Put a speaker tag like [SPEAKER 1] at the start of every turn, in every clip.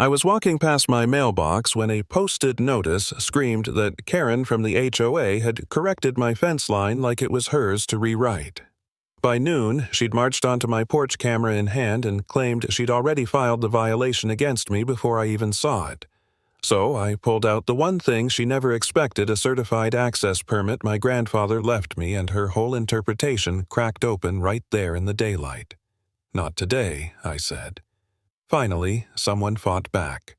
[SPEAKER 1] I was walking past my mailbox when a posted notice screamed that Karen from the HOA had corrected my fence line like it was hers to rewrite. By noon, she'd marched onto my porch, camera in hand, and claimed she'd already filed the violation against me before I even saw it. So I pulled out the one thing she never expected, a certified access permit my grandfather left me, and her whole interpretation cracked open right there in the daylight. "Not today," I said. Finally, someone fought back.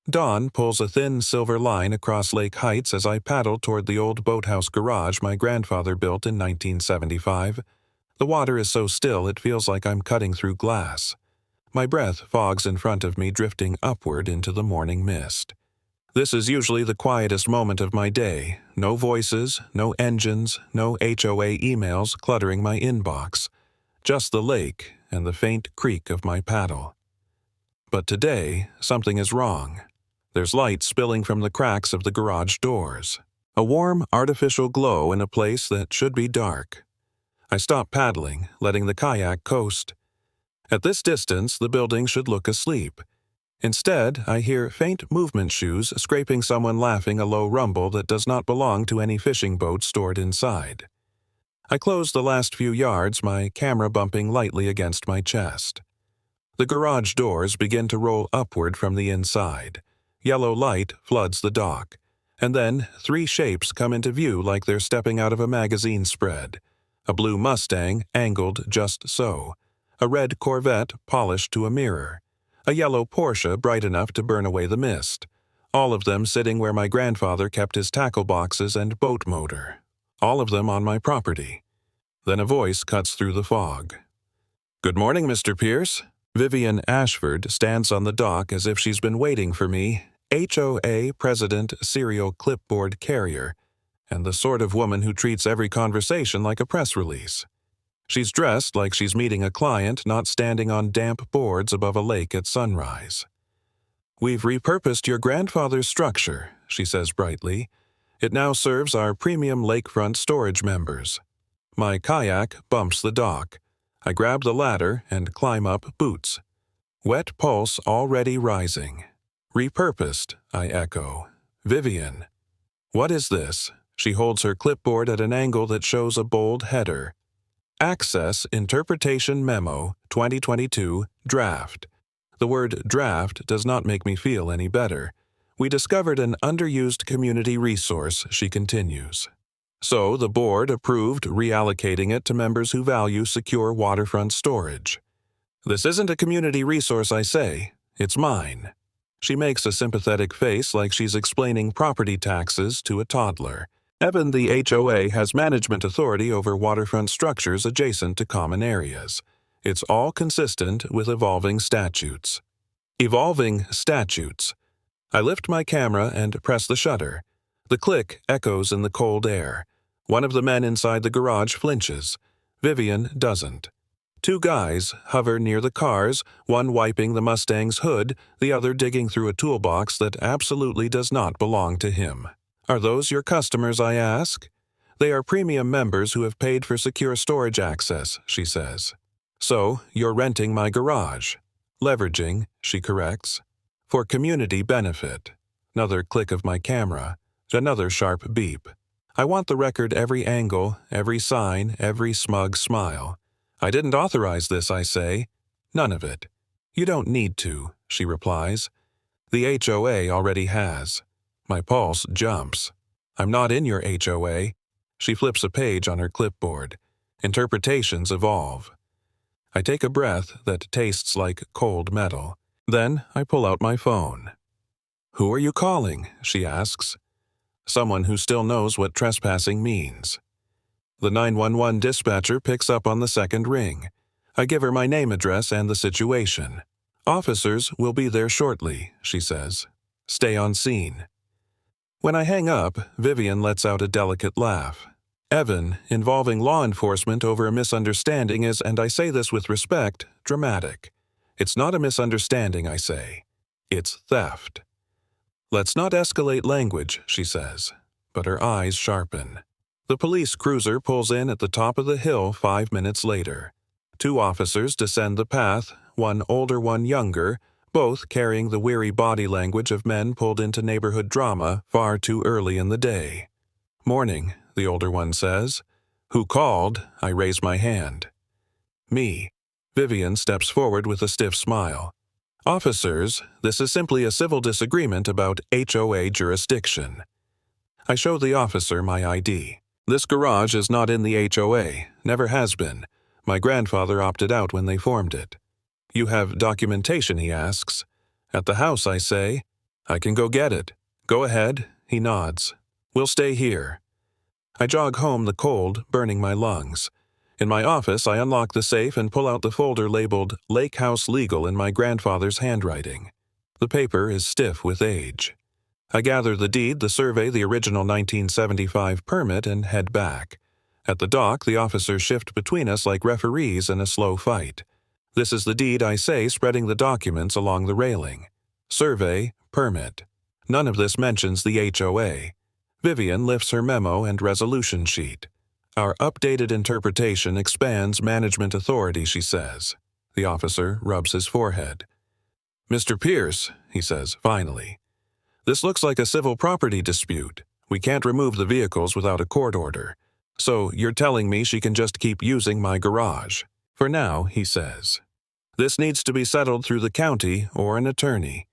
[SPEAKER 1] Dawn pulls a thin silver line across Lake Heights as I paddle toward the old boathouse garage my grandfather built in 1975. The water is so still it feels like I'm cutting through glass. My breath fogs in front of me, drifting upward into the morning mist. This is usually the quietest moment of my day. No voices, no engines, no HOA emails cluttering my inbox. Just the lake and the faint creak of my paddle. But today, something is wrong. There's light spilling from the cracks of the garage doors. A warm, artificial glow in a place that should be dark. I stop paddling, letting the kayak coast. At this distance, the building should look asleep. Instead, I hear faint movement shoes scraping, someone laughing, a low rumble that does not belong to any fishing boat stored inside. I close the last few yards, my camera bumping lightly against my chest. The garage doors begin to roll upward from the inside. Yellow light floods the dock. And then 3 shapes come into view like they're stepping out of a magazine spread. A blue Mustang, angled just so. A red Corvette, polished to a mirror. A yellow Porsche, bright enough to burn away the mist. All of them sitting where my grandfather kept his tackle boxes and boat motor. All of them on my property. Then a voice cuts through the fog. "Good morning, Mr. Pierce." Vivian Ashford stands on the dock as if she's been waiting for me, HOA president, serial clipboard carrier, and the sort of woman who treats every conversation like a press release. She's dressed like she's meeting a client, not standing on damp boards above a lake at sunrise. "We've repurposed your grandfather's structure," she says brightly. "It now serves our premium lakefront storage members." My kayak bumps the dock. I grab the ladder and climb up, boots. Wet pulse already rising. "Repurposed," I echo. "Vivian." "What is this?" She holds her clipboard at an angle that shows a bold header. "Access Interpretation Memo, 2022, Draft." The word draft does not make me feel any better. "We discovered an underused community resource," she continues. So the board approved reallocating it to members who value secure waterfront storage. "This isn't a community resource," I say. "It's mine." She makes a sympathetic face like she's explaining property taxes to a toddler. Evan, the HOA, has management authority over waterfront structures adjacent to common areas. It's all consistent with evolving statutes. Evolving statutes. I lift my camera and press the shutter. The click echoes in the cold air. One of the men inside the garage flinches. Vivian doesn't. 2 guys hover near the cars, one wiping the Mustang's hood, the other digging through a toolbox that absolutely does not belong to him. "Are those your customers?" I ask. "They are premium members who have paid for secure storage access," she says. "So, you're renting my garage." "Leveraging," she corrects. "For community benefit." Another click of my camera. Another sharp beep. I want the record, every angle, every sign, every smug smile. "I didn't authorize this," I say. "None of it." "You don't need to," she replies. "The HOA already has." My pulse jumps. "I'm not in your HOA." She flips a page on her clipboard. Interpretations evolve. I take a breath that tastes like cold metal. Then I pull out my phone. "Who are you calling?" she asks. Someone who still knows what trespassing means. The 911 dispatcher picks up on the second ring. I give her my name, address, and the situation. "Officers will be there shortly," she says. "Stay on scene." When I hang up, Vivian lets out a delicate laugh. Evan, involving law enforcement over a misunderstanding is, and I say this with respect, dramatic. It's not a misunderstanding, I say. It's theft. "Let's not escalate language," she says, but her eyes sharpen. The police cruiser pulls in at the top of the hill 5 minutes later. 2 officers descend the path, one older, one younger, both carrying the weary body language of men pulled into neighborhood drama far too early in the day. "Morning," the older one says. "Who called?" I raise my hand. "Me." Vivian steps forward with a stiff smile. "Officers, this is simply a civil disagreement about HOA jurisdiction." I show the officer my ID. "This garage is not in the HOA, never has been. My grandfather opted out when they formed it." "You have documentation?" he asks. "At the house," I say. "I can go get it." "Go ahead," he nods. "We'll stay here." I jog home, the cold burning my lungs. In my office, I unlock the safe and pull out the folder labeled Lake House Legal in my grandfather's handwriting. The paper is stiff with age. I gather the deed, the survey, the original 1975 permit, and head back. At the dock, the officers shift between us like referees in a slow fight. "This is the deed," I say, spreading the documents along the railing. "Survey, permit." None of this mentions the HOA. Vivian lifts her memo and resolution sheet. "Our updated interpretation expands management authority," she says. The officer rubs his forehead. "Mr. Pierce," he says, finally, "this looks like a civil property dispute. We can't remove the vehicles without a court order. So you're telling me she can just keep using my garage?" "For now," he says. "This needs to be settled through the county or an attorney."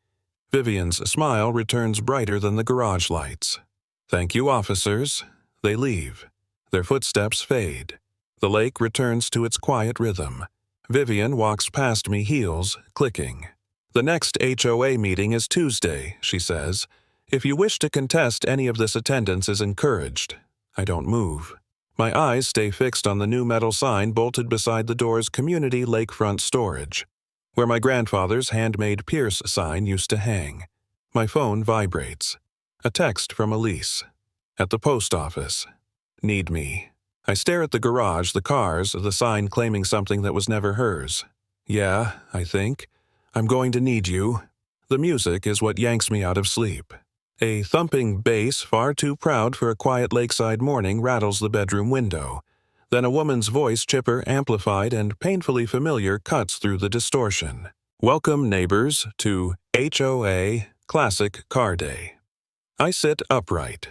[SPEAKER 1] Vivian's smile returns brighter than the garage lights. "Thank you, officers." They leave. Their footsteps fade. The lake returns to its quiet rhythm. Vivian walks past me, heels clicking. "The next HOA meeting is Tuesday," she says. "If you wish to contest any of this, attendance is encouraged." I don't move. My eyes stay fixed on the new metal sign bolted beside the door's community lakefront storage, where my grandfather's handmade Pierce sign used to hang. My phone vibrates. A text from Elise. "At the post office. Need me." I stare at the garage, the cars, the sign claiming something that was never hers. "Yeah," I think. "I'm going to need you." The music is what yanks me out of sleep. A thumping bass, far too proud for a quiet lakeside morning, rattles the bedroom window. Then a woman's voice, chipper, amplified, and painfully familiar, cuts through the distortion. "Welcome, neighbors, to HOA Classic Car Day." I sit upright.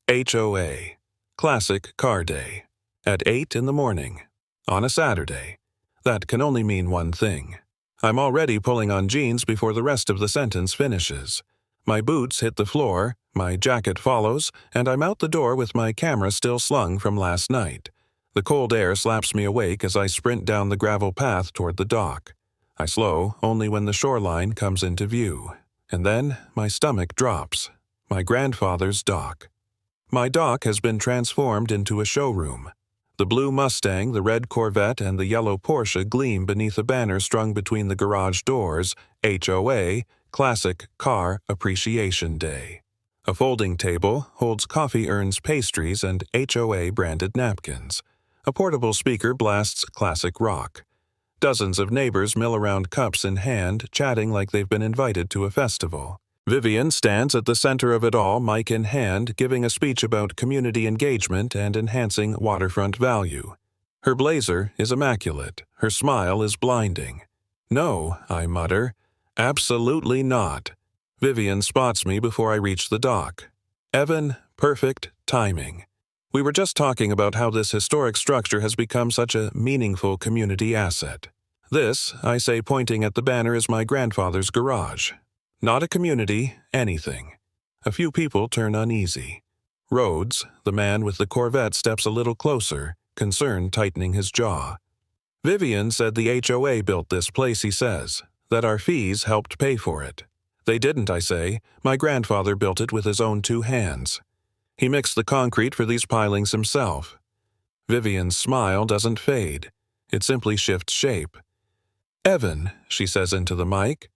[SPEAKER 1] HOA Classic Car Day. At 8 in the morning. On a Saturday. That can only mean one thing. I'm already pulling on jeans before the rest of the sentence finishes. My boots hit the floor, my jacket follows, and I'm out the door with my camera still slung from last night. The cold air slaps me awake as I sprint down the gravel path toward the dock. I slow only when the shoreline comes into view. And then my stomach drops. My grandfather's dock. My dock has been transformed into a showroom. The blue Mustang, the red Corvette, and the yellow Porsche gleam beneath a banner strung between the garage doors, HOA, Classic Car Appreciation Day. A folding table holds coffee urns, pastries, and HOA-branded napkins. A portable speaker blasts classic rock. Dozens of neighbors mill around, cups in hand, chatting like they've been invited to a festival. Vivian stands at the center of it all, mic in hand, giving a speech about community engagement and enhancing waterfront value. Her blazer is immaculate. Her smile is blinding. "No," I mutter. "Absolutely not." Vivian spots me before I reach the dock. "Evan, perfect timing. We were just talking about how this historic structure has become such a meaningful community asset. This," I say, pointing at the banner, "is my grandfather's garage. Not a community, anything." A few people turn uneasy. Rhodes, the man with the Corvette, steps a little closer, concern tightening his jaw. "Vivian said the HOA built this place," he says, "that our fees helped pay for it." "They didn't," I say. "My grandfather built it with his own 2 hands. He mixed the concrete for these pilings himself." Vivian's smile doesn't fade. It simply shifts shape. "Evan," she says into the mic,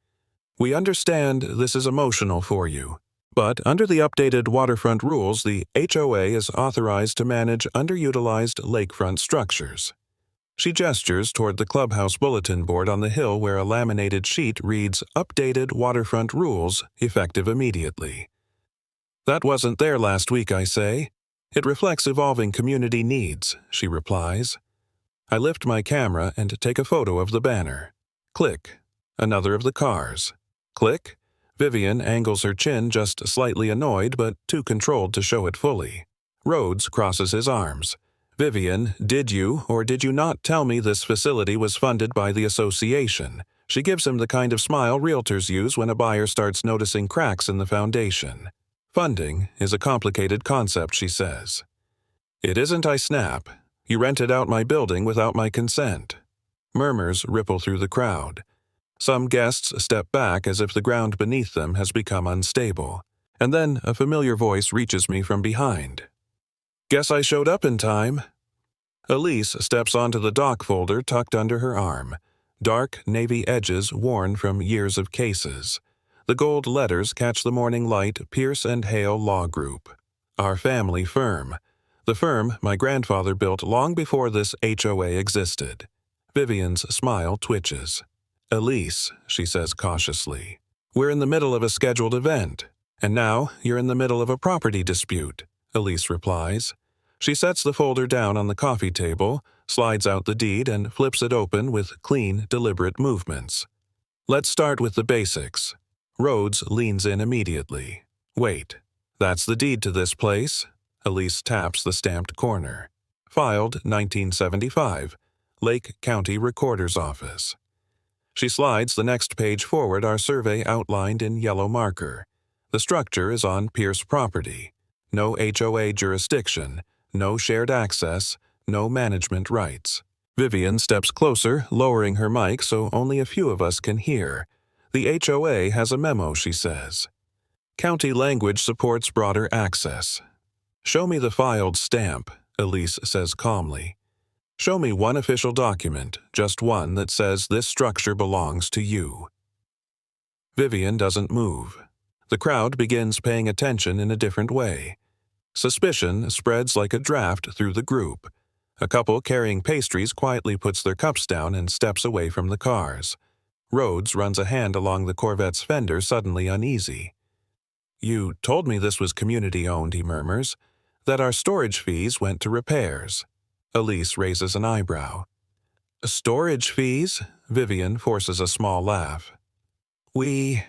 [SPEAKER 1] "we understand this is emotional for you, but under the updated waterfront rules, the HOA is authorized to manage underutilized lakefront structures." She gestures toward the clubhouse bulletin board on the hill where a laminated sheet reads "Updated Waterfront Rules, effective immediately." "That wasn't there last week," I say. "It reflects evolving community needs," she replies. I lift my camera and take a photo of the banner. Click. Another of the cars. Click. Vivian angles her chin just slightly annoyed but too controlled to show it fully. Rhodes crosses his arms. Vivian, did you or did you not tell me this facility was funded by the association? She gives him the kind of smile realtors use when a buyer starts noticing cracks in the foundation. Funding is a complicated concept, she says. It isn't, I snap. You rented out my building without my consent. Murmurs ripple through the crowd. Some guests step back as if the ground beneath them has become unstable. And then a familiar voice reaches me from behind. Guess I showed up in time. Elise steps onto the doc folder tucked under her arm. Dark navy edges worn from years of cases. The gold letters catch the morning light, Pierce and Hale Law Group. Our family firm. The firm my grandfather built long before this HOA existed. Vivian's smile twitches. Elise, she says cautiously, we're in the middle of a scheduled event. And now you're in the middle of a property dispute, Elise replies. She sets the folder down on the coffee table, slides out the deed, and flips it open with clean, deliberate movements. Let's start with the basics. Rhodes leans in immediately. Wait, that's the deed to this place? Elise taps the stamped corner. Filed 1975, Lake County Recorder's Office. She slides the next page forward, our survey outlined in yellow marker. The structure is on Pierce property. No HOA jurisdiction, no shared access, no management rights. Vivian steps closer, lowering her mic so only a few of us can hear. The HOA has a memo, she says. County language supports broader access. Show me the filed stamp, Elise says calmly. Show me one official document, just one that says this structure belongs to you. Vivian doesn't move. The crowd begins paying attention in a different way. Suspicion spreads like a draft through the group. A couple carrying pastries quietly puts their cups down and steps away from the cars. Rhodes runs a hand along the Corvette's fender, suddenly uneasy. You told me this was community-owned, he murmurs, that our storage fees went to repairs. Elise raises an eyebrow. Storage fees? Vivian forces a small laugh. We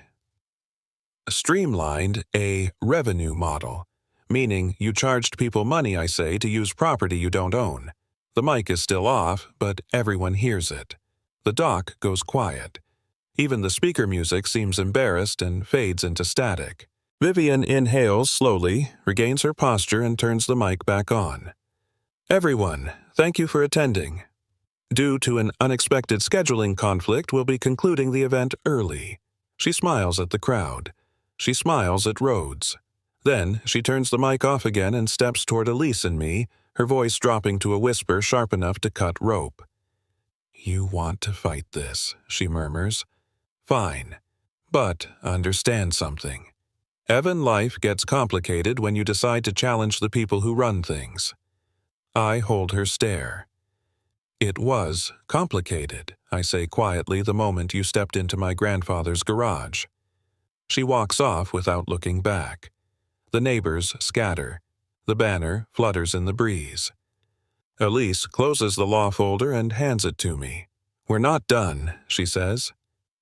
[SPEAKER 1] streamlined a revenue model, meaning you charged people money, I say, to use property you don't own. The mic is still off, but everyone hears it. The doc goes quiet. Even the speaker music seems embarrassed and fades into static. Vivian inhales slowly, regains her posture, and turns the mic back on. Everyone, thank you for attending. Due to an unexpected scheduling conflict, we'll be concluding the event early. She smiles at the crowd. She smiles at Rhodes. Then she turns the mic off again and steps toward Elise and me, her voice dropping to a whisper sharp enough to cut rope. You want to fight this, she murmurs. Fine. But understand something. Evan, life gets complicated when you decide to challenge the people who run things. I hold her stare. It was complicated, I say quietly the moment you stepped into my grandfather's garage. She walks off without looking back. The neighbors scatter. The banner flutters in the breeze. Elise closes the law folder and hands it to me. We're not done, she says.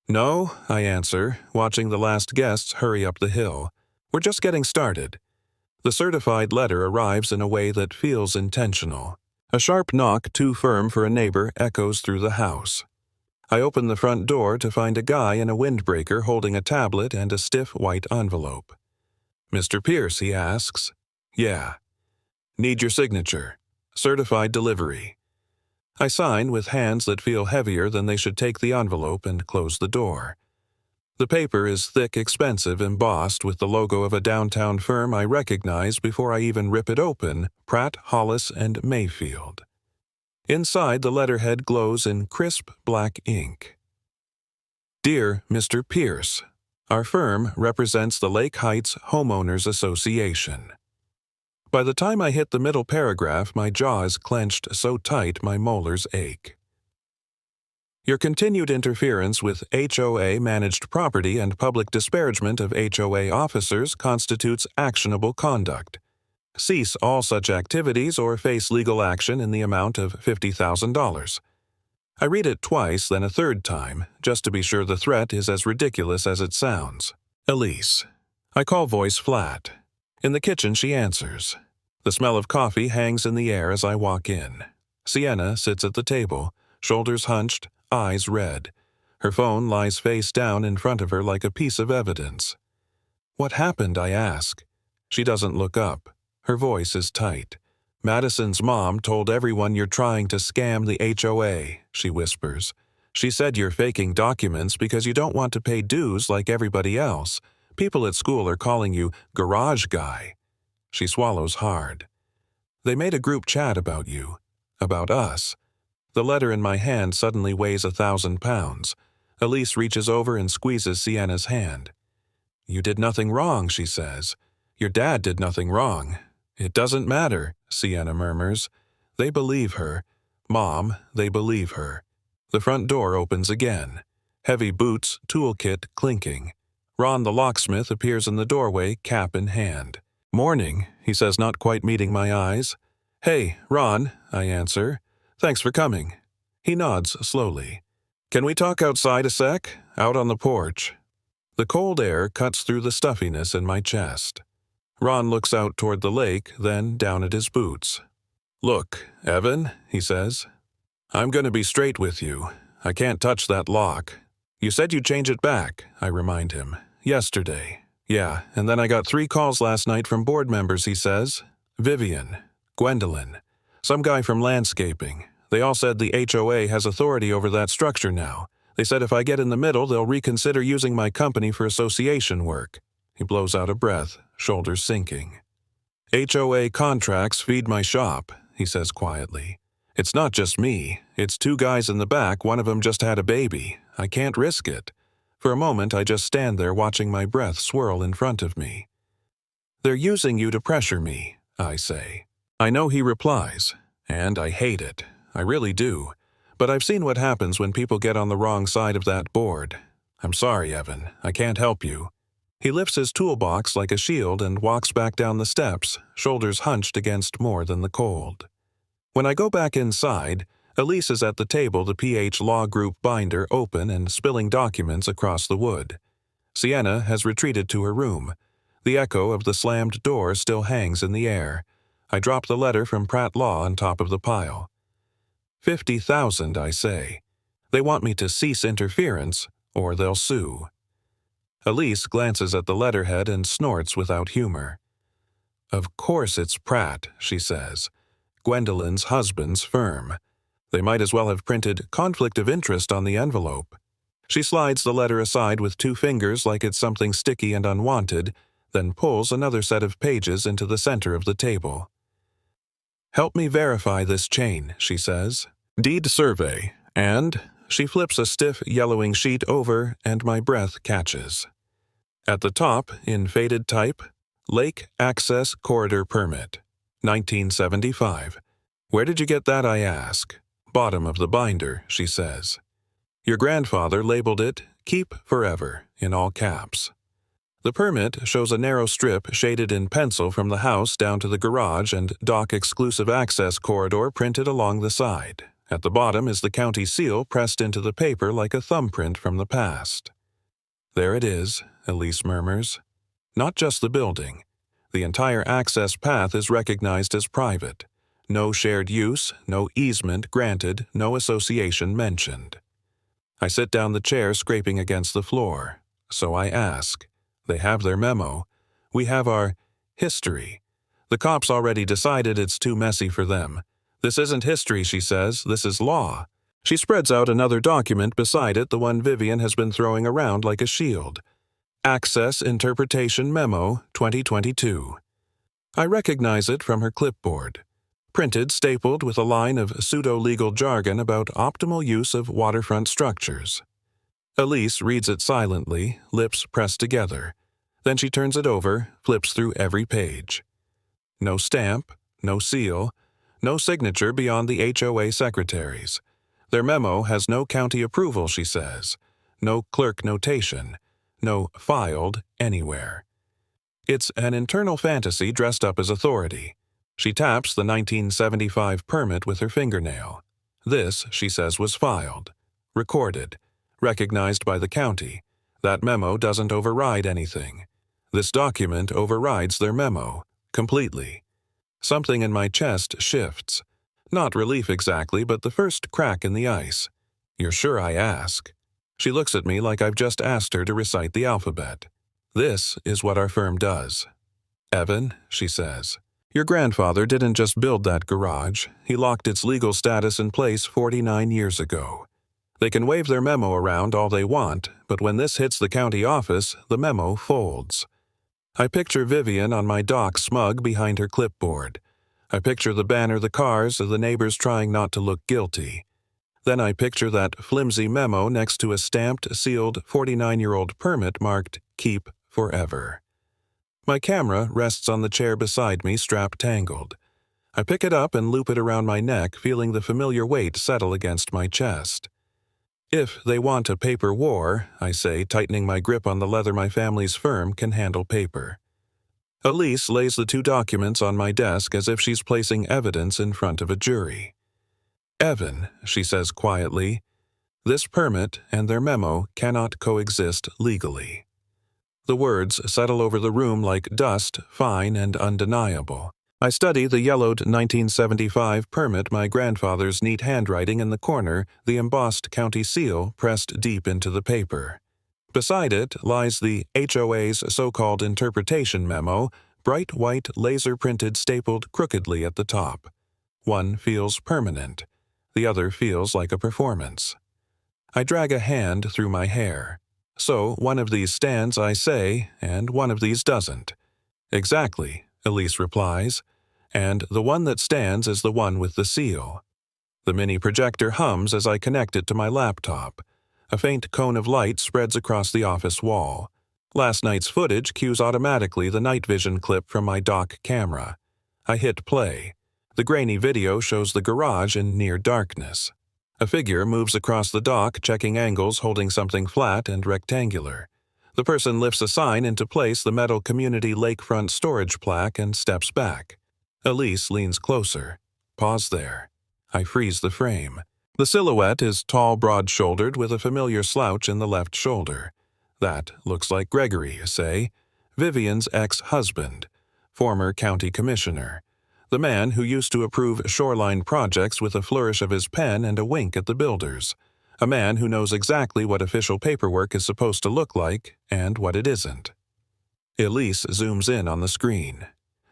[SPEAKER 1] No, I answer, watching the last guests hurry up the hill. We're just getting started. The certified letter arrives in a way that feels intentional. A sharp knock too firm for a neighbor echoes through the house. I open the front door to find a guy in a windbreaker holding a tablet and a stiff white envelope. Mr. Pierce, he asks. Yeah. Need your signature. Certified delivery. I sign with hands that feel heavier than they should take the envelope and close the door. The paper is thick, expensive, embossed with the logo of a downtown firm I recognize before I even rip it open, Pratt, Hollis, and Mayfield. Inside, the letterhead glows in crisp black ink. Dear Mr. Pierce, our firm represents the Lake Heights Homeowners Association. By the time I hit the middle paragraph, my jaw is clenched so tight my molars ache. Your continued interference with HOA-managed property and public disparagement of HOA officers constitutes actionable conduct. Cease all such activities or face legal action in the amount of $50,000. I read it twice, then a third time, just to be sure the threat is as ridiculous as it sounds. Elise. I call voice flat. In the kitchen, she answers. The smell of coffee hangs in the air as I walk in. Sienna sits at the table, shoulders hunched, eyes red. Her phone lies face down in front of her like a piece of evidence. What happened, I ask. She doesn't look up. Her voice is tight. Madison's mom told everyone you're trying to scam the HOA, she whispers. She said you're faking documents because you don't want to pay dues like everybody else. People at school are calling you garage guy. She swallows hard. They made a group chat about you. About us. The letter in my hand suddenly weighs 1,000 pounds. Elise reaches over and squeezes Sienna's hand. You did nothing wrong, she says. Your dad did nothing wrong. It doesn't matter, Sienna murmurs. They believe her. Mom, they believe her. The front door opens again. Heavy boots, toolkit clinking. Ron the locksmith appears in the doorway, cap in hand. Morning, he says, not quite meeting my eyes. Hey, Ron, I answer. Thanks for coming. He nods slowly. Can we talk outside a sec? Out on the porch. The cold air cuts through the stuffiness in my chest. Ron looks out toward the lake, then down at his boots. Look, Evan, he says. I'm going to be straight with you. I can't touch that lock. You said you'd change it back, I remind him. Yesterday. Yeah, and then I got 3 calls last night from board members, he says. Vivian. Gwendolyn. Some guy from landscaping. They all said the HOA has authority over that structure now. They said if I get in the middle, they'll reconsider using my company for association work. He blows out a breath, shoulders sinking. HOA contracts feed my shop, he says quietly. It's not just me. It's 2 guys in the back, one of them just had a baby. I can't risk it. For a moment, I just stand there watching my breath swirl in front of me. They're using you to pressure me, I say. I know he replies, and I hate it. I really do. But I've seen what happens when people get on the wrong side of that board. I'm sorry, Evan. I can't help you. He lifts his toolbox like a shield and walks back down the steps, shoulders hunched against more than the cold. When I go back inside, Elise is at the table, the PH Law Group binder open and spilling documents across the wood. Sienna has retreated to her room. The echo of the slammed door still hangs in the air. I drop the letter from Pratt Law on top of the pile. 50,000, I say. They want me to cease interference, or they'll sue. Elise glances at the letterhead and snorts without humor. Of course it's Pratt, she says. Gwendolyn's husband's firm. They might as well have printed conflict of interest on the envelope. She slides the letter aside with 2 fingers like it's something sticky and unwanted, then pulls another set of pages into the center of the table. Help me verify this chain, she says. Deed survey, and she flips a stiff yellowing sheet over and my breath catches. At the top, in faded type, Lake Access Corridor Permit, 1975. Where did you get that, I ask. Bottom of the binder, she says. Your grandfather labeled it Keep Forever, in all caps. The permit shows a narrow strip shaded in pencil from the house down to the garage and dock exclusive access corridor printed along the side. At the bottom is the county seal pressed into the paper like a thumbprint from the past. There it is, Elise murmurs. Not just the building. The entire access path is recognized as private. No shared use, no easement granted, no association mentioned. I sit down the chair scraping against the floor. So I ask. They have their memo. We have our history. The cops already decided it's too messy for them. This isn't history, she says. This is law. She spreads out another document beside it, the one Vivian has been throwing around like a shield. Access Interpretation Memo, 2022. I recognize it from her clipboard. Printed, stapled with a line of pseudo-legal jargon about optimal use of waterfront structures. Elise reads it silently, lips pressed together. Then she turns it over, flips through every page. No stamp, no seal, no signature beyond the HOA secretaries. Their memo has no county approval, she says. No clerk notation. No filed anywhere. It's an internal fantasy dressed up as authority. She taps the 1975 permit with her fingernail. This, she says, was filed, recorded, recognized by the county. That memo doesn't override anything. This document overrides their memo, completely. Something in my chest shifts. Not relief exactly, but the first crack in the ice. "You're sure?" I ask. She looks at me like I've just asked her to recite the alphabet. "This is what our firm does." "Evan," she says, "your grandfather didn't just build that garage. He locked its legal status in place 49 years ago. They can wave their memo around all they want, but when this hits the county office, the memo folds." I picture Vivian on my dock, smug behind her clipboard. I picture the banner, the cars, the neighbors trying not to look guilty. Then I picture that flimsy memo next to a stamped, sealed 49-year-old permit marked "Keep Forever." My camera rests on the chair beside me, strap tangled. I pick it up and loop it around my neck, feeling the familiar weight settle against my chest. "If they want a paper war," I say, tightening my grip on the leather, "my family's firm can handle paper." Elise lays the two documents on my desk as if she's placing evidence in front of a jury. "Evan," she says quietly, "this permit and their memo cannot coexist legally." The words settle over the room like dust, fine and undeniable. I study the yellowed 1975 permit, my grandfather's neat handwriting in the corner, the embossed county seal pressed deep into the paper. Beside it lies the HOA's so-called interpretation memo, bright white laser-printed stapled crookedly at the top. One feels permanent. The other feels like a performance. I drag a hand through my hair. "So one of these stands," I say, "and one of these doesn't." "Exactly," Elise replies, "and the one that stands is the one with the seal." The mini projector hums as I connect it to my laptop. A faint cone of light spreads across the office wall. Last night's footage cues automatically the night vision clip from my dock camera. I hit play. The grainy video shows the garage in near darkness. A figure moves across the dock, checking angles, holding something flat and rectangular. The person lifts a sign into place, the metal community lakefront storage plaque, and steps back. Elise leans closer. Pause there. I freeze the frame. The silhouette is tall, broad-shouldered, with a familiar slouch in the left shoulder. That looks like Gregory, you say. Vivian's ex-husband, former county commissioner. The man who used to approve shoreline projects with a flourish of his pen and a wink at the builders. A man who knows exactly what official paperwork is supposed to look like and what it isn't. Elise zooms in on the screen.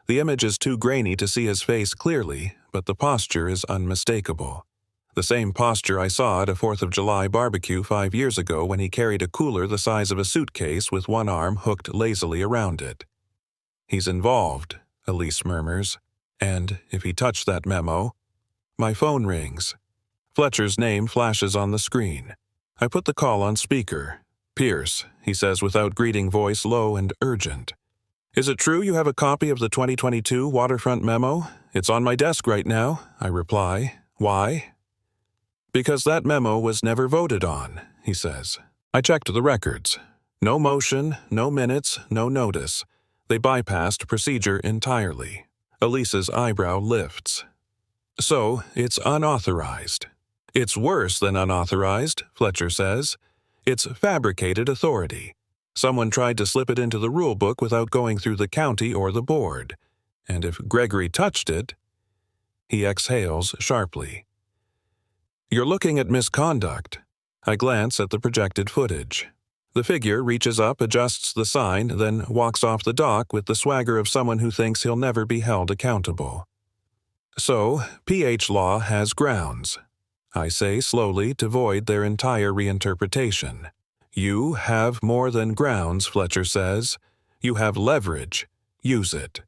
[SPEAKER 1] The image is too grainy to see his face clearly, but the posture is unmistakable. The same posture I saw at a 4th of July barbecue 5 years ago when he carried a cooler the size of a suitcase with one arm hooked lazily around it. "He's involved," Elise murmurs. "And if he touched that memo..." My phone rings. Fletcher's name flashes on the screen. I put the call on speaker. "Pierce," he says without greeting, voice low and urgent. "Is it true you have a copy of the 2022 waterfront memo? It's on my desk right now," I reply. "Why?" "Because that memo was never voted on," he says. I checked the records. No motion, no minutes, no notice. They bypassed procedure entirely. Elise's eyebrow lifts. "So, it's unauthorized." "It's worse than unauthorized," Fletcher says. "It's fabricated authority. Someone tried to slip it into the rule book without going through the county or the board. And if Gregory touched it..." He exhales sharply. "You're looking at misconduct." I glance at the projected footage. The figure reaches up, adjusts the sign, then walks off the dock with the swagger of someone who thinks he'll never be held accountable. "So, PH Law has grounds," I say slowly to void their entire reinterpretation. "You have more than grounds," Fletcher says. "You have leverage. Use it."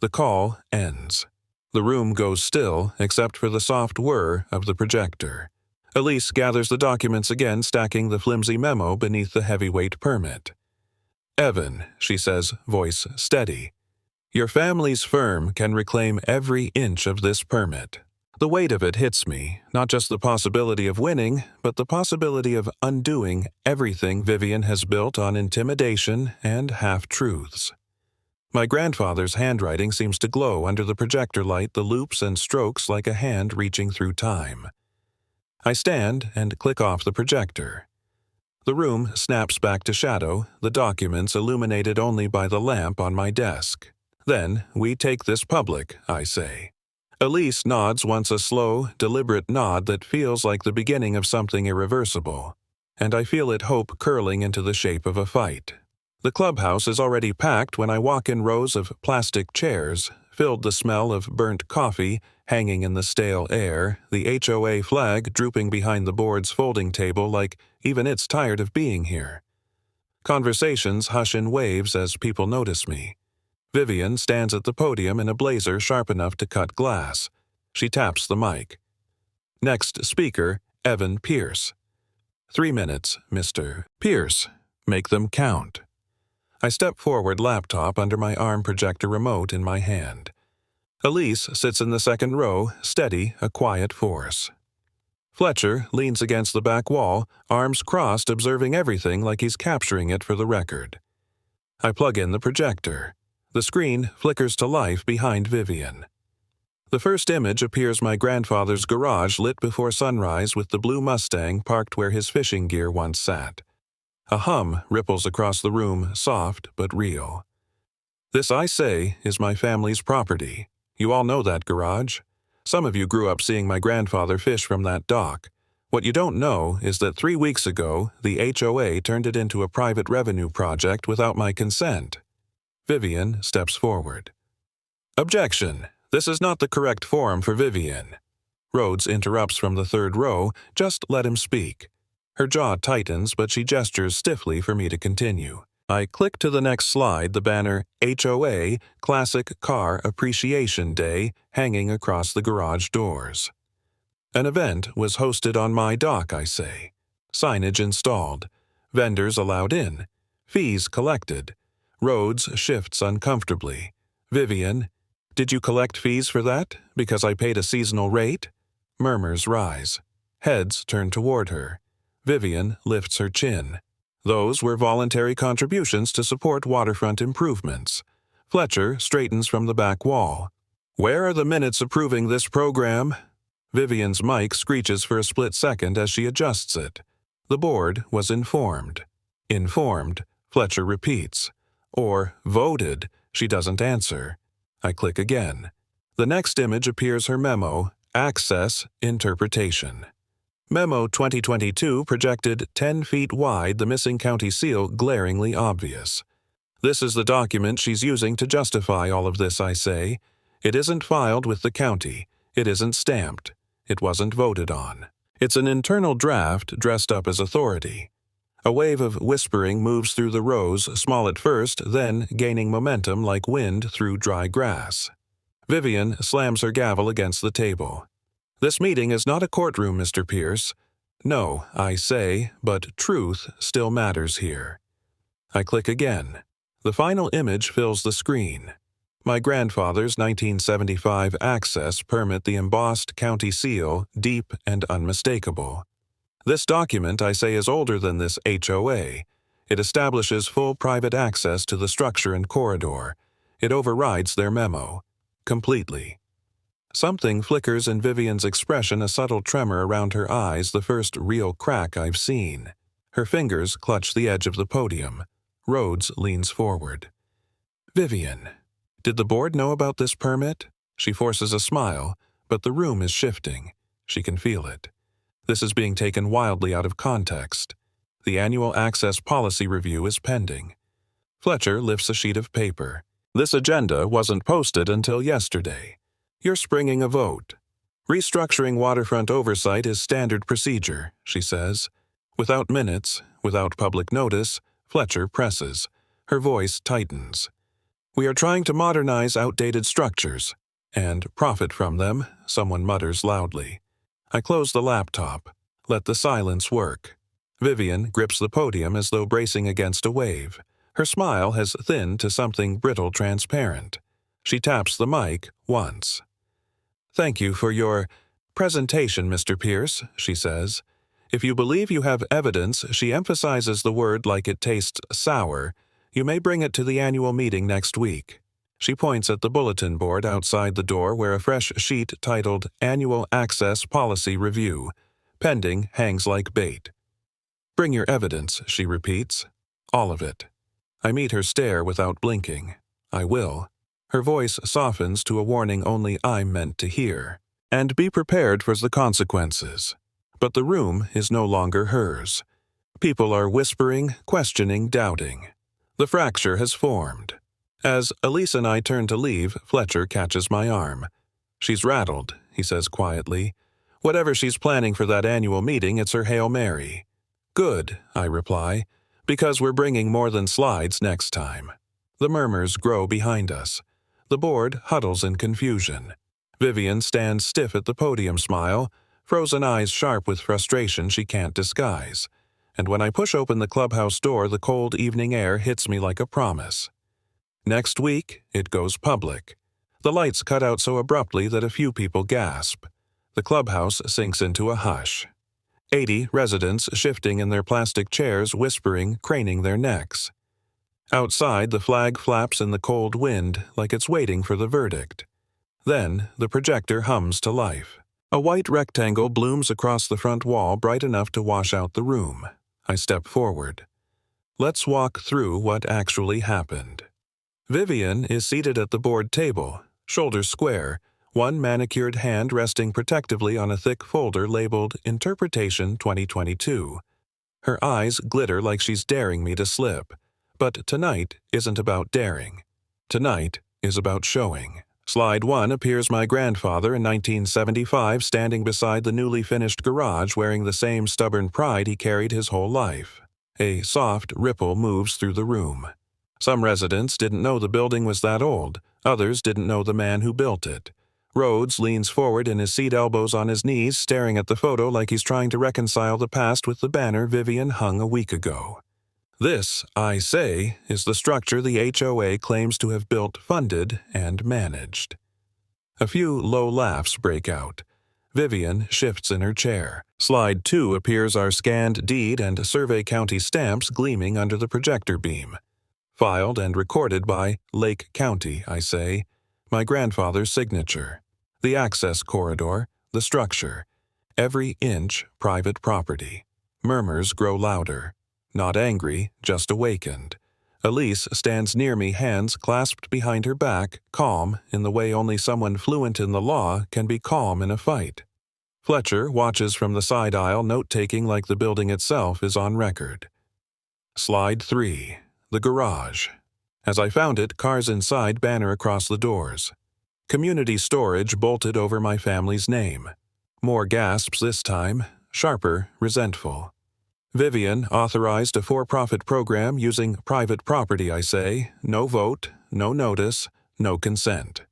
[SPEAKER 1] The call ends. The room goes still, except for the soft whir of the projector. Elise gathers the documents again, stacking the flimsy memo beneath the heavyweight permit. "Evan," she says, voice steady, "your family's firm can reclaim every inch of this permit." The weight of it hits me, not just the possibility of winning, but the possibility of undoing everything Vivian has built on intimidation and half-truths. My grandfather's handwriting seems to glow under the projector light, the loops and strokes like a hand reaching through time. I stand and click off the projector. The room snaps back to shadow, the documents illuminated only by the lamp on my desk. Then, we take this public, I say. Elise nods once, a slow, deliberate nod that feels like the beginning of something irreversible, and I feel it hope curling into the shape of a fight. The clubhouse is already packed when I walk in. Rows of plastic chairs, filled the smell of burnt coffee hanging in the stale air, the HOA flag drooping behind the board's folding table like even it's tired of being here. Conversations hush in waves as people notice me. Vivian stands at the podium in a blazer sharp enough to cut glass. She taps the mic. Next speaker, Evan Pierce. 3 minutes, Mr. Pierce. Make them count. I step forward, laptop under my arm, projector remote in my hand. Elise sits in the second row, steady, a quiet force. Fletcher leans against the back wall, arms crossed, observing everything like he's capturing it for the record. I plug in the projector. The screen flickers to life behind Vivian. The first image appears my grandfather's garage lit before sunrise with the blue Mustang parked where his fishing gear once sat. A hum ripples across the room, soft but real. This, I say, is my family's property. You all know that garage. Some of you grew up seeing my grandfather fish from that dock. What you don't know is that 3 weeks ago, the HOA turned it into a private revenue project without my consent. Vivian steps forward. Objection. This is not the correct forum for Vivian. Rhodes interrupts from the third row. Just let him speak. Her jaw tightens, but she gestures stiffly for me to continue. I click to the next slide, the banner HOA Classic Car Appreciation Day hanging across the garage doors. An event was hosted on my dock, I say. Signage installed. Vendors allowed in. Fees collected. Rhodes shifts uncomfortably. Vivian, did you collect fees for that? Because I paid a seasonal rate? Murmurs rise. Heads turn toward her. Vivian lifts her chin. Those were voluntary contributions to support waterfront improvements. Fletcher straightens from the back wall. Where are the minutes approving this program? Vivian's mic screeches for a split second as she adjusts it. The board was informed. Informed, Fletcher repeats. Or voted, she doesn't answer. I click again. The next image appears her memo, Access Interpretation. Memo 2022 projected 10 feet wide, the missing county seal glaringly obvious. This is the document she's using to justify all of this, I say. It isn't filed with the county. It isn't stamped. It wasn't voted on. It's an internal draft dressed up as authority. A wave of whispering moves through the rows, small at first, then gaining momentum like wind through dry grass. Vivian slams her gavel against the table. This meeting is not a courtroom, Mr. Pierce. No, I say, but truth still matters here. I click again. The final image fills the screen. My grandfather's 1975 access permit, the embossed county seal, deep and unmistakable. This document, I say, is older than this HOA. It establishes full private access to the structure and corridor. It overrides their memo. Completely. Something flickers in Vivian's expression, a subtle tremor around her eyes, the first real crack I've seen. Her fingers clutch the edge of the podium. Rhodes leans forward. Vivian, did the board know about this permit? She forces a smile, but the room is shifting. She can feel it. This is being taken wildly out of context. The annual access policy review is pending. Fletcher lifts a sheet of paper. This agenda wasn't posted until yesterday. You're springing a vote. Restructuring waterfront oversight is standard procedure, she says. Without minutes, without public notice, Fletcher presses. Her voice tightens. We are trying to modernize outdated structures and profit from them, someone mutters loudly. I close the laptop. Let the silence work. Vivian grips the podium as though bracing against a wave. Her smile has thinned to something brittle, transparent. She taps the mic once. Thank you for your presentation, Mr. Pierce, she says. If you believe you have evidence, she emphasizes the word like it tastes sour, you may bring it to the annual meeting next week. She points at the bulletin board outside the door where a fresh sheet titled Annual Access Policy Review, pending hangs like bait. "Bring your evidence," she repeats. "All of it." I meet her stare without blinking. "I will." Her voice softens to a warning only I'm meant to hear. "And be prepared for the consequences." But the room is no longer hers. People are whispering, questioning, doubting. The fracture has formed. As Elise and I turn to leave, Fletcher catches my arm. "She's rattled," he says quietly. "Whatever she's planning for that annual meeting, it's her Hail Mary." "Good," I reply, "because we're bringing more than slides next time." The murmurs grow behind us. The board huddles in confusion. Vivian stands stiff at the podium smile, frozen eyes sharp with frustration she can't disguise. And when I push open the clubhouse door, the cold evening air hits me like a promise. Next week, it goes public. The lights cut out so abruptly that a few people gasp. The clubhouse sinks into a hush. 80 residents shifting in their plastic chairs, whispering, craning their necks. Outside, the flag flaps in the cold wind like it's waiting for the verdict. Then, the projector hums to life. A white rectangle blooms across the front wall, bright enough to wash out the room. I step forward. Let's walk through what actually happened. Vivian is seated at the board table, shoulders square, one manicured hand resting protectively on a thick folder labeled Interpretation 2022. Her eyes glitter like she's daring me to slip. But tonight isn't about daring. Tonight is about showing. Slide 1 appears my grandfather in 1975 standing beside the newly finished garage wearing the same stubborn pride he carried his whole life. A soft ripple moves through the room. Some residents didn't know the building was that old. Others didn't know the man who built it. Rhodes leans forward in his seat, elbows on his knees, staring at the photo like he's trying to reconcile the past with the banner Vivian hung a week ago. This, I say, is the structure the HOA claims to have built, funded, and managed. A few low laughs break out. Vivian shifts in her chair. Slide 2 appears our scanned deed and Survey County stamps gleaming under the projector beam. Filed and recorded by Lake County, I say. My grandfather's signature. The access corridor, the structure. Every inch private property. Murmurs grow louder. Not angry, just awakened. Elise stands near me, hands clasped behind her back, calm in the way only someone fluent in the law can be calm in a fight. Fletcher watches from the side aisle, note-taking like the building itself is on record. Slide 3. The garage. As I found it, cars inside banner across the doors. Community storage bolted over my family's name. More gasps this time, sharper, resentful. Vivian authorized a for-profit program using private property, I say. No vote, no notice, no consent.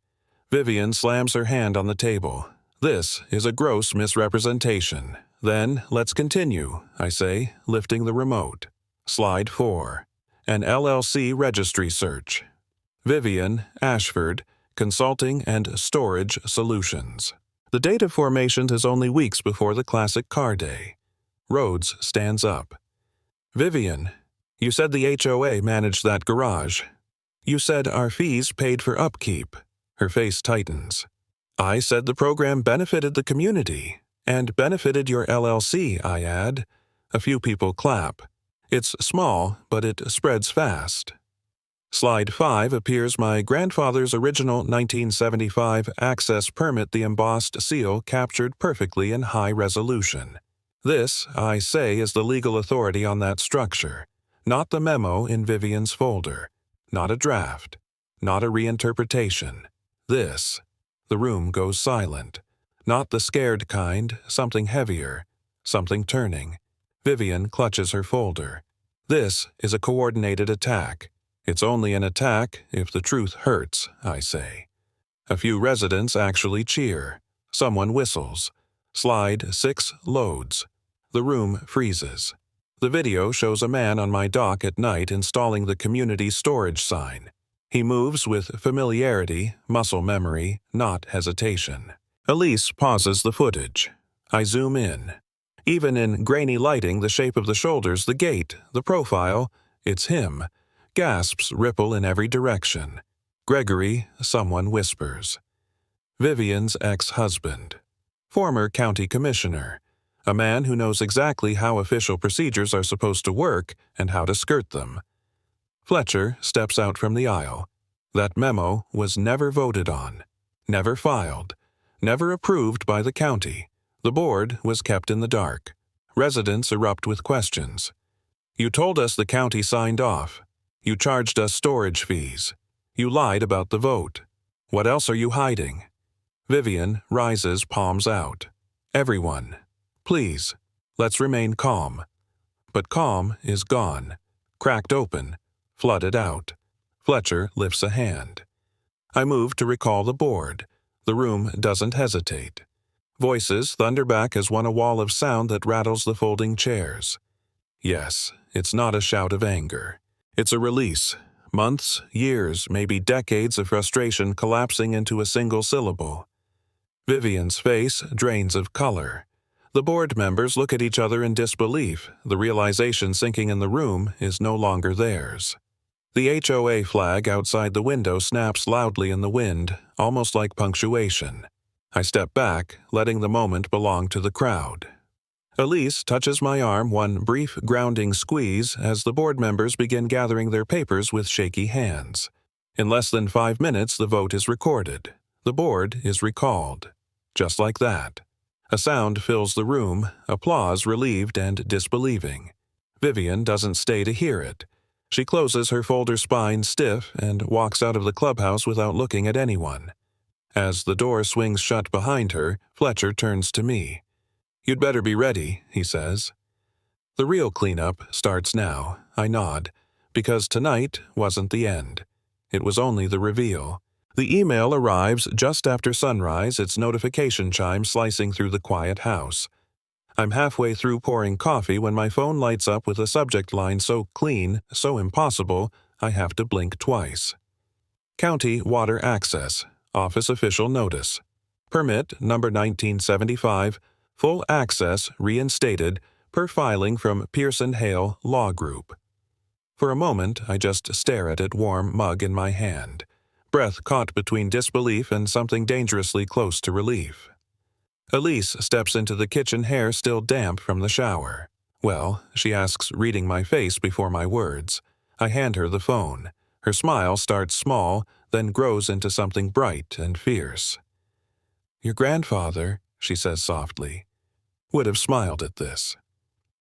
[SPEAKER 1] Vivian slams her hand on the table. This is a gross misrepresentation. Then, let's continue, I say, lifting the remote. Slide 4. An LLC registry search. Vivian, Ashford, Consulting and Storage Solutions. The date of formation is only weeks before the classic car day. Rhodes stands up. Vivian, you said the HOA managed that garage. You said our fees paid for upkeep. Her face tightens. I said the program benefited the community. And benefited your LLC, I add. A few people clap. It's small, but it spreads fast. Slide 5 appears my grandfather's original 1975 access permit, the embossed seal captured perfectly in high resolution. This, I say, is the legal authority on that structure, not the memo in Vivian's folder, not a draft, not a reinterpretation. This. The room goes silent. Not the scared kind, something heavier, something turning. Vivian clutches her folder. This is a coordinated attack. It's only an attack if the truth hurts, I say. A few residents actually cheer. Someone whistles. Slide 6 loads. The room freezes. The video shows a man on my dock at night installing the community storage sign. He moves with familiarity, muscle memory, not hesitation. Elise pauses the footage. I zoom in. Even in grainy lighting, the shape of the shoulders, the gait, the profile, it's him. Gasps ripple in every direction. Gregory, someone whispers. Vivian's ex-husband. Former county commissioner. A man who knows exactly how official procedures are supposed to work and how to skirt them. Fletcher steps out from the aisle. That memo was never voted on, never filed, never approved by the county. The board was kept in the dark. Residents erupt with questions. You told us the county signed off. You charged us storage fees. You lied about the vote. What else are you hiding? Vivian rises, palms out. Everyone, please, let's remain calm. But calm is gone, cracked open, flooded out. Fletcher lifts a hand. I move to recall the board. The room doesn't hesitate. Voices thunder back as one a wall of sound that rattles the folding chairs. Yes, it's not a shout of anger. It's a release. Months, years, maybe decades of frustration collapsing into a single syllable. Vivian's face drains of color. The board members look at each other in disbelief. The realization sinking in the room is no longer theirs. The HOA flag outside the window snaps loudly in the wind, almost like punctuation. I step back, letting the moment belong to the crowd. Elise touches my arm, one brief grounding squeeze as the board members begin gathering their papers with shaky hands. In less than 5 minutes, the vote is recorded. The board is recalled. Just like that. A sound fills the room, applause relieved and disbelieving. Vivian doesn't stay to hear it. She closes her folder spine stiff and walks out of the clubhouse without looking at anyone. As the door swings shut behind her, Fletcher turns to me. You'd better be ready, he says. The real cleanup starts now, I nod, because tonight wasn't the end. It was only the reveal. The email arrives just after sunrise, its notification chime slicing through the quiet house. I'm halfway through pouring coffee when my phone lights up with a subject line so clean, so impossible, I have to blink twice. County Water Access, Office Official Notice. Permit number 1975, full access reinstated, per filing from Pearson Hale Law Group. For a moment, I just stare at it, warm mug in my hand, breath caught between disbelief and something dangerously close to relief. Elise steps into the kitchen, hair still damp from the shower. Well, she asks, reading my face before my words. I hand her the phone. Her smile starts small, then grows into something bright and fierce. Your grandfather, she says softly, would have smiled at this.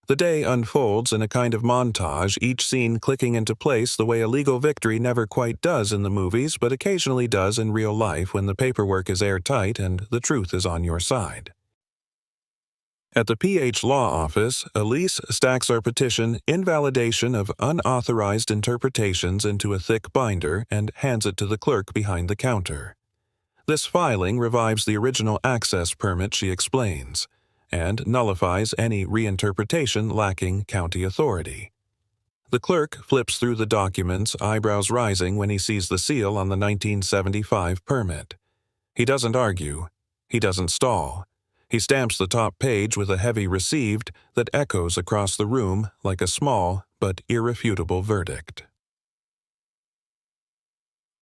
[SPEAKER 1] The day unfolds in a kind of montage, each scene clicking into place the way a legal victory never quite does in the movies, but occasionally does in real life when the paperwork is airtight and the truth is on your side. At the PH Law Office, Elise stacks our petition invalidation of unauthorized interpretations into a thick binder and hands it to the clerk behind the counter. This filing revives the original access permit, she explains, and nullifies any reinterpretation lacking county authority. The clerk flips through the documents, eyebrows rising when he sees the seal on the 1975 permit. He doesn't argue. He doesn't stall. He stamps the top page with a heavy received that echoes across the room like a small but irrefutable verdict.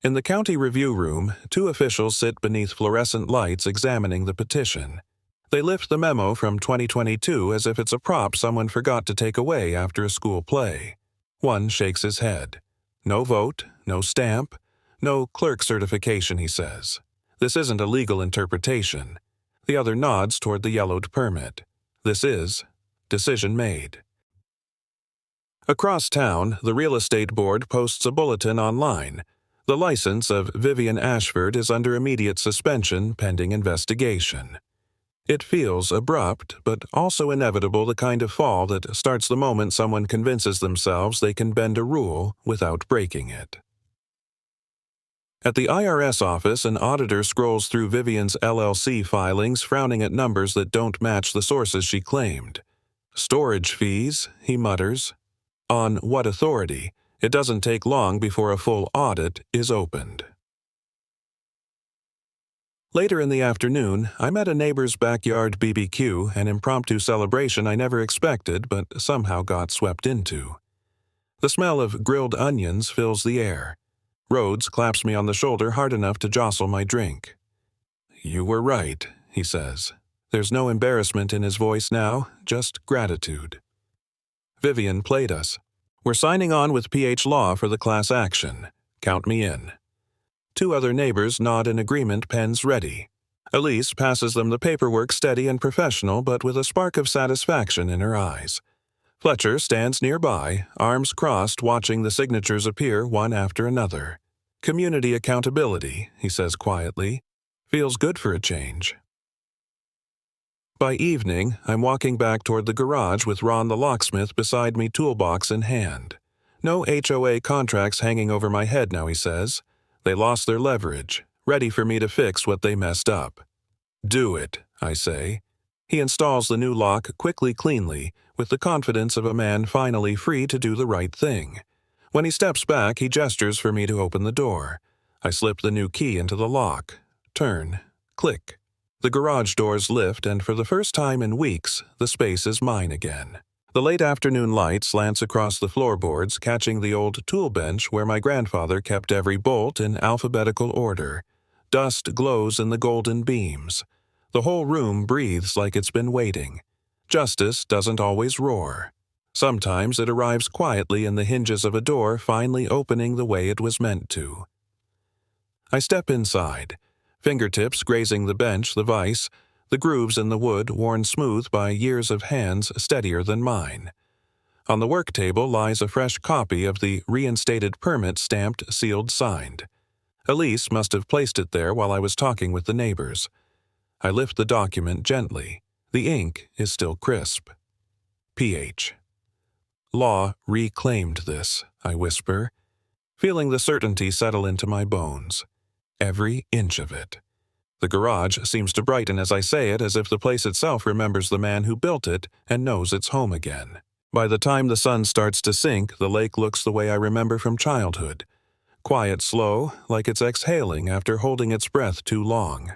[SPEAKER 1] In the county review room, 2 officials sit beneath fluorescent lights examining the petition. They lift the memo from 2022 as if it's a prop someone forgot to take away after a school play. One shakes his head. No vote, no stamp, no clerk certification, he says. This isn't a legal interpretation. The other nods toward the yellowed permit. This is decision made. Across town, the real estate board posts a bulletin online. The license of Vivian Ashford is under immediate suspension pending investigation. It feels abrupt, but also inevitable, the kind of fall that starts the moment someone convinces themselves they can bend a rule without breaking it. At the IRS office, an auditor scrolls through Vivian's LLC filings, frowning at numbers that don't match the sources she claimed. Storage fees, he mutters. On what authority? It doesn't take long before a full audit is opened. Later in the afternoon, I'm at a neighbor's backyard BBQ, an impromptu celebration I never expected but somehow got swept into. The smell of grilled onions fills the air. Rhodes claps me on the shoulder hard enough to jostle my drink. You were right, he says. There's no embarrassment in his voice now, just gratitude. Vivian played us. We're signing on with PH Law for the class action. Count me in. 2 other neighbors nod in agreement, pens ready. Elise passes them the paperwork, steady and professional, but with a spark of satisfaction in her eyes. Fletcher stands nearby, arms crossed, watching the signatures appear one after another. Community accountability, he says quietly. Feels good for a change. By evening, I'm walking back toward the garage with Ron the locksmith beside me, toolbox in hand. No HOA contracts hanging over my head now, he says. They lost their leverage, ready for me to fix what they messed up. Do it, I say. He installs the new lock quickly, cleanly, with the confidence of a man finally free to do the right thing. When he steps back, he gestures for me to open the door. I slip the new key into the lock. Turn. Click. The garage doors lift, and for the first time in weeks, the space is mine again. The late afternoon light slants across the floorboards, catching the old tool bench where my grandfather kept every bolt in alphabetical order. Dust glows in the golden beams. The whole room breathes like it's been waiting. Justice doesn't always roar. Sometimes it arrives quietly in the hinges of a door finally opening the way it was meant to. I step inside, fingertips grazing the bench, the vise, the grooves in the wood worn smooth by years of hands steadier than mine. On the work table lies a fresh copy of the reinstated permit, stamped, sealed, signed. Elise must have placed it there while I was talking with the neighbors. I lift the document gently. The ink is still crisp. PH. Law reclaimed this, I whisper, feeling the certainty settle into my bones. Every inch of it. The garage seems to brighten as I say it, as if the place itself remembers the man who built it and knows it's home again. By the time the sun starts to sink, the lake looks the way I remember from childhood. Quiet, slow, like it's exhaling after holding its breath too long.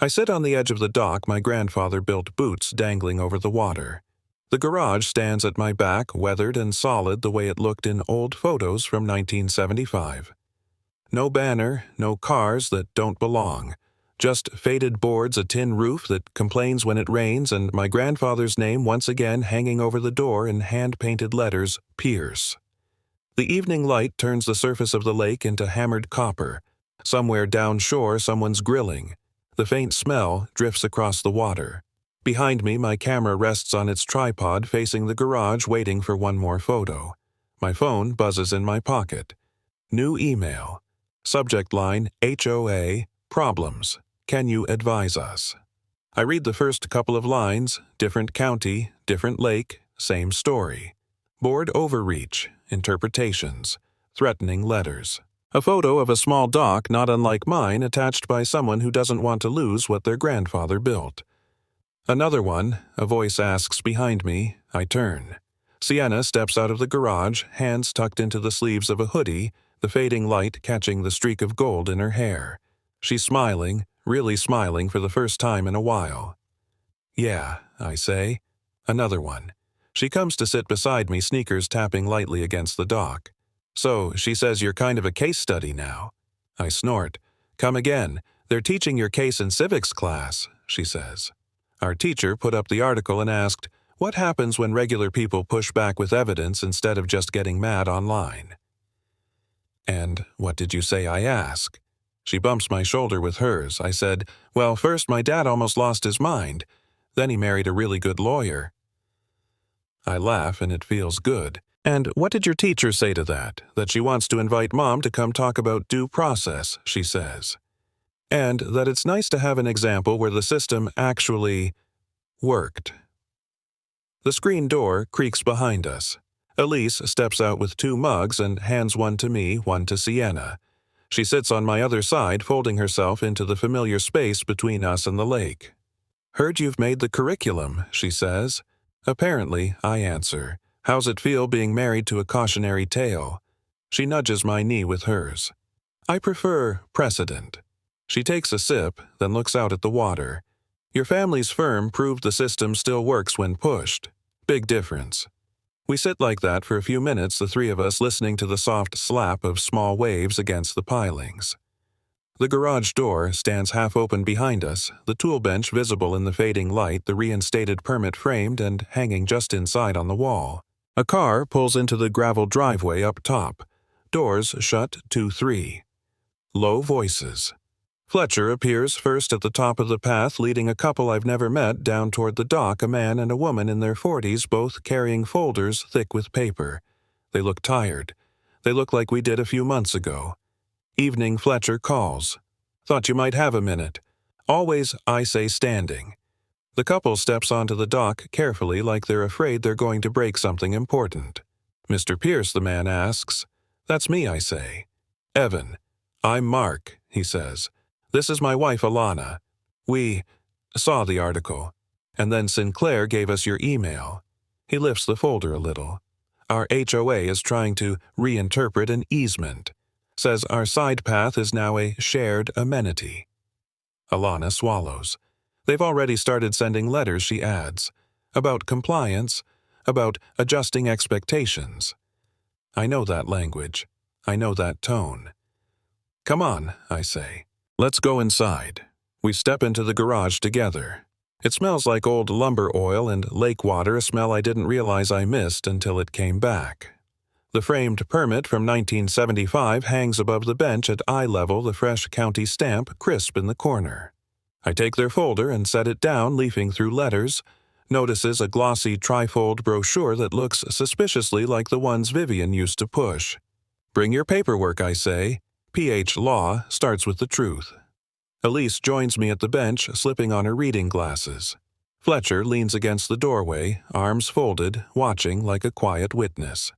[SPEAKER 1] I sit on the edge of the dock my grandfather built, boots dangling over the water. The garage stands at my back, weathered and solid the way it looked in old photos from 1975. No banner, no cars that don't belong. Just faded boards, a tin roof that complains when it rains, and my grandfather's name once again hanging over the door in hand-painted letters, Pierce. The evening light turns the surface of the lake into hammered copper. Somewhere downshore, someone's grilling. The faint smell drifts across the water. Behind me, my camera rests on its tripod facing the garage, waiting for one more photo. My phone buzzes in my pocket. New email. Subject line, HOA, problems. Can you advise us? I read the first couple of lines, different county, different lake, same story. Board overreach, interpretations, threatening letters. A photo of a small dock not unlike mine attached by someone who doesn't want to lose what their grandfather built. Another one, a voice asks behind me. I turn. Sienna steps out of the garage, hands tucked into the sleeves of a hoodie, the fading light catching the streak of gold in her hair. She's smiling, really smiling for the first time in a while. Yeah, I say. Another one. She comes to sit beside me, sneakers tapping lightly against the dock. So, she says you're kind of a case study now. I snort. Come again. They're teaching your case in civics class, she says. Our teacher put up the article and asked, what happens when regular people push back with evidence instead of just getting mad online? And what did you say I ask? She bumps my shoulder with hers. I said, well, first my dad almost lost his mind. Then he married a really good lawyer. I laugh and it feels good. And what did your teacher say to that? That she wants to invite Mom to come talk about due process, she says. And that it's nice to have an example where the system actually worked. The screen door creaks behind us. Elise steps out with 2 mugs and hands one to me, one to Sienna. She sits on my other side, folding herself into the familiar space between us and the lake. Heard you've made the curriculum, she says. Apparently, I answer. How's it feel being married to a cautionary tale? She nudges my knee with hers. I prefer precedent. She takes a sip, then looks out at the water. Your family's firm proved the system still works when pushed. Big difference. We sit like that for a few minutes, the 3 of us listening to the soft slap of small waves against the pilings. The garage door stands half open behind us, the tool bench visible in the fading light, the reinstated permit framed and hanging just inside on the wall. A car pulls into the gravel driveway up top. Doors shut 2-3. Low voices. Fletcher appears first at the top of the path, leading a couple I've never met down toward the dock, a man and a woman in their 40s, both carrying folders thick with paper. They look tired. They look like we did a few months ago. Evening Fletcher calls. "Thought you might have a minute." Always I say standing. The couple steps onto the dock carefully, like they're afraid they're going to break something important. "Mr. Pierce," the man asks. "That's me," I say. "Evan." "I'm Mark," he says. "This is my wife, Alana. We saw the article. And then Sinclair gave us your email." He lifts the folder a little. "Our HOA is trying to reinterpret an easement. Says our side path is now a shared amenity." Alana swallows. "They've already started sending letters," she adds. "About compliance, about adjusting expectations." I know that language. I know that tone. "Come on," I say. "Let's go inside." We step into the garage together. It smells like old lumber oil and lake water, a smell I didn't realize I missed until it came back. The framed permit from 1975 hangs above the bench at eye level, the fresh county stamp crisp in the corner. I take their folder and set it down, leafing through letters. Notices a glossy trifold brochure that looks suspiciously like the ones Vivian used to push. "Bring your paperwork," I say. PH Law starts with the truth. Elise joins me at the bench, slipping on her reading glasses. Fletcher leans against the doorway, arms folded, watching like a quiet witness.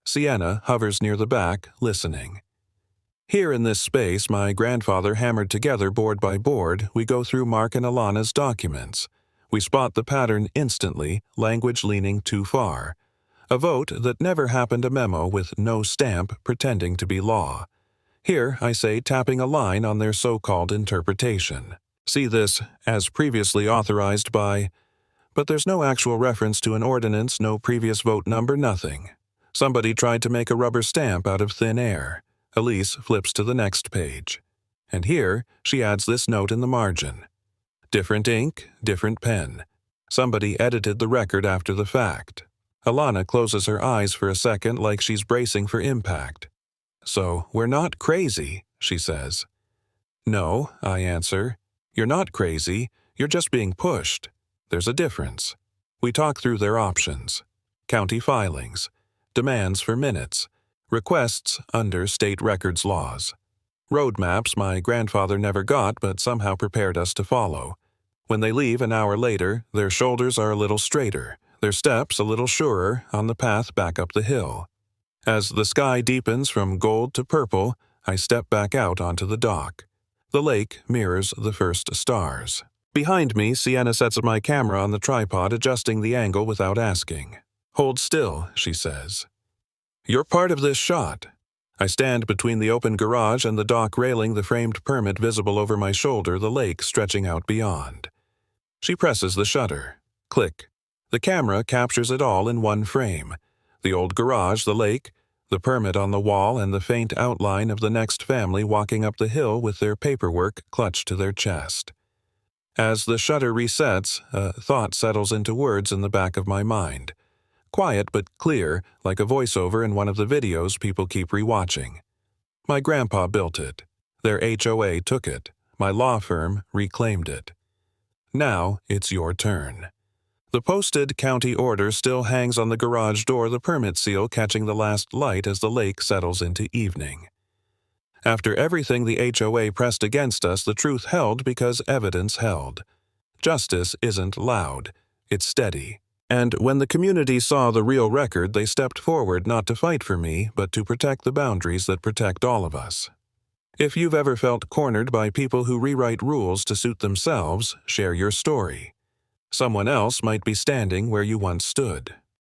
[SPEAKER 1] Sienna hovers near the back, listening. Here in this space my grandfather hammered together board by board, we go through Mark and Alana's documents. We spot the pattern instantly, language leaning too far. A vote that never happened, a memo with no stamp pretending to be law. Here, I say, tapping a line on their so-called interpretation. See this, as previously authorized by... But there's no actual reference to an ordinance, no previous vote number, nothing. Somebody tried to make a rubber stamp out of thin air. Elise flips to the next page. And here, she adds this note in the margin. Different ink, different pen. Somebody edited the record after the fact. Alana closes her eyes for a second like she's bracing for impact. "So, we're not crazy," she says. "No," I answer. "You're not crazy, you're just being pushed. There's a difference." We talk through their options. County filings. Demands for minutes. Requests under state records laws. Road maps my grandfather never got but somehow prepared us to follow. When they leave an hour later, their shoulders are a little straighter, their steps a little surer on the path back up the hill. As the sky deepens from gold to purple, I step back out onto the dock. The lake mirrors the first stars. Behind me, Sienna sets my camera on the tripod, adjusting the angle without asking. "Hold still," she says. "You're part of this shot." I stand between the open garage and the dock railing, the framed permit visible over my shoulder, the lake stretching out beyond. She presses the shutter. Click. The camera captures it all in one frame. The old garage, the lake, the permit on the wall, and the faint outline of the next family walking up the hill with their paperwork clutched to their chest. As the shutter resets, a thought settles into words in the back of my mind. Quiet but clear, like a voiceover in one of the videos people keep rewatching. My grandpa built it. Their HOA took it. My law firm reclaimed it. Now it's your turn. The posted county order still hangs on the garage door, the permit seal catching the last light as the lake settles into evening. After everything the HOA pressed against us, the truth held because evidence held. Justice isn't loud, it's steady. And when the community saw the real record, they stepped forward not to fight for me, but to protect the boundaries that protect all of us. If you've ever felt cornered by people who rewrite rules to suit themselves, share your story. Someone else might be standing where you once stood.